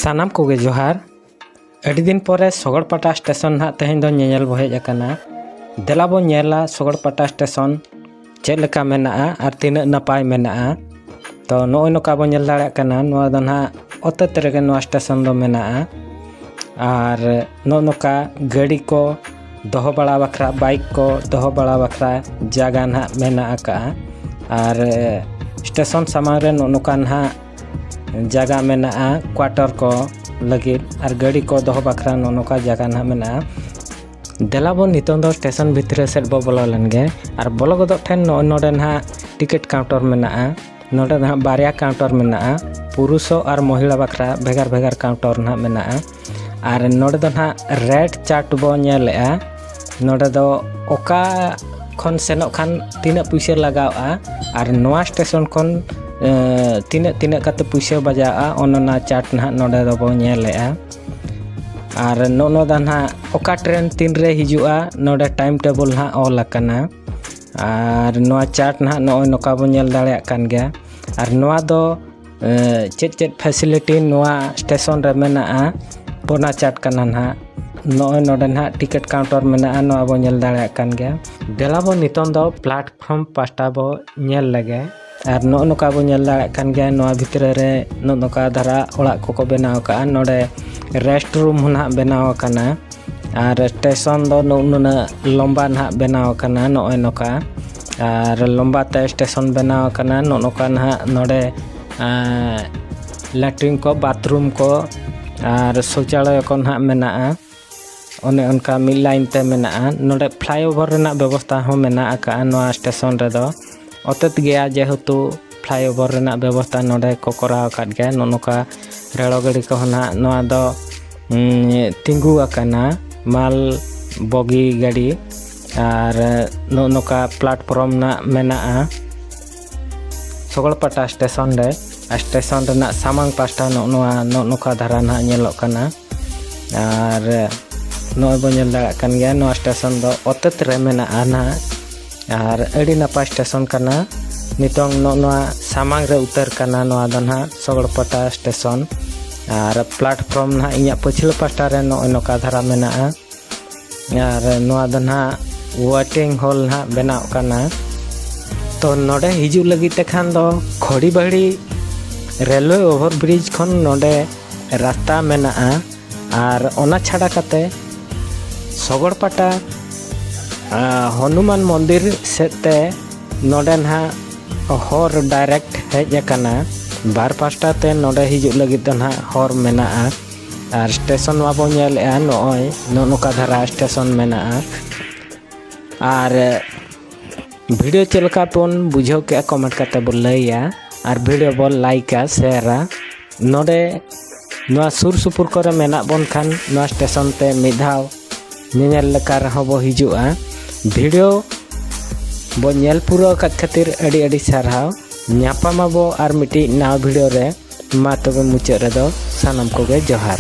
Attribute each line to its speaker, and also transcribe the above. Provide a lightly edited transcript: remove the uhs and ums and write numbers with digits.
Speaker 1: सानाम कोगे जोहार अड़ी दिन परे सगड़पाटा स्टेशन हाँ तेहें दो नेल बो हेज आकाना देला बो नेला सगड़पाटा स्टेशन चेद लेका मेनाआ आर तीना नपाय मेनाआ तो नोय नोका बो नेल दाड़ेयाग काना नोआ दो ना अतत रेगे नोआ स्टेशन दो मेनाआ आर नो नोका गाड़ी को दोहो बड़ा बखरा बाइक को दोहो बड़ा बखरा जागा ना मेना आका आर स्टेशन सामान रे नो नोका ना जगह मेना क्वार्टर को लगे और गाड़ी को दोहो बखरा नो नोका जगह ना मेना देला बो नितों दो स्टेशन भितर सेट बो बोलो लनगे और बोलो गदो ठेन नोडे ना टिकट काउंटर मेना नोडे ना बारिया काउंटर मेना पुरुषो और महिला बखरा भेगार भेगार काउंटर ना मेना और नोडे दो ना रेड चार्ट बो नेलेआ नोडे दो ओका खन सेनो खान तीना पैसा लगावा और नोआ स्टेशन खन तीना तीना कते पैसा बजाआ ओनना चार्ट ना नोडे दो बो नेलेआ और नो दा ना ओका ट्रेन तीन रे हिजुआ नोडे टाइम टेबल ना ऑल आकाना और नोआ चार्ट ना नोय नोका बो नेल दाड़ेयाग कान गया और नोआ दो चेद चेद फैसिलिटी नोआ स्टेशन रे मेनाआ पोना चार्ट काना ना नोय नोडे ना टिकट काउंटर मेनाआ नोआ बो नेल दाड़ेयाग कान गया देला बो नितों दो प्लेटफॉर्म पास्टा बो नेल लगे और नो नोका बो नेल दाड़ेयाग कान गया नोआ भितर रे नो नोका धारा ओड़ा को बनाव का नोडे रेस्ट रूम ना बनाव काना और स्टेशन दो नुना लंबा ना बनाव काना नोय नोका और लंबा ते स्टेशन बनाव काना नो नोका ना नोडे लैट्रिन को बाथरूम को और शौचालय को ना मेना ओने उनका मिल लाइन ते मेना नोडे फ्लाईओवर रेना व्यवस्था हो मेना का नोआ स्टेशन रे दो अतत गया जेहेतु फ्लाईओवर रेना व्यवस्था नोडे को कराव काट गया नो नोका रेलो गाड़ी को ना नोआ दो तिंगु आकाना माल बगी गाड़ी और नो नोका प्लेटफॉर्म ना मेना सगड़पाटा स्टेशन रे स्टेशन रेना सामांग पास्टा नो नोका धारा ना नेलोग काना और नोय बो नेल दाड़ेयाग कान गया नोआ स्टेशन दो अतत रे मेना ना और अड़ी नापाय स्टेशन काना नितों नोआ सामांग रे उतर काना नोआ दो ना सगड़पाटा स्टेशन और प्लेटफॉर्म ना इया पछिल पास्टा रे नोय नोका धारा मेना और नोआ दो ना वेटिंग हॉल ना बनाव काना तो नोडे हिजु लगी ते खान दो खड़ी बड़ी रेलवे ओवर ब्रिज खन नोडे रास्ता मेना और ओना छाड़ा काते सगड़पाटा हनुमान मंदिर सेते नोडे ना हर डायरेक्ट हेज आकाना बार पास्टा ते नोडे हिजु लगी तो ना हर मेना और स्टेशन वाबो नेलेआ नोय नो नोका धारा स्टेशन मेना और वीडियो चलका पोन बुझाव के कमेंट करते बोल लैया और वीडियो बोल लाइका शेयरा नोडे नोआ सुर सुपुर करे मेना बोन खान नोआ स्टेशन ते मिधाव नेल लेका रहो बो हिजुआ वीडियो बो नेल पूरा खातिर अड़ी अड़ी सारहाव ᱧᱟᱯᱟᱢ ᱟᱵᱚ ᱟᱨ ᱢᱤᱫᱴᱤᱡ ᱱᱟᱣᱟ ᱵᱷᱤᱰᱤᱭᱳ ᱨᱮ ᱢᱟ ᱛᱚᱵᱮ ᱢᱩᱪᱟᱹᱫ ᱨᱮᱫᱚ ᱥᱟᱱᱟᱢ ᱠᱚᱜᱮ ᱡᱚᱦᱟᱨ।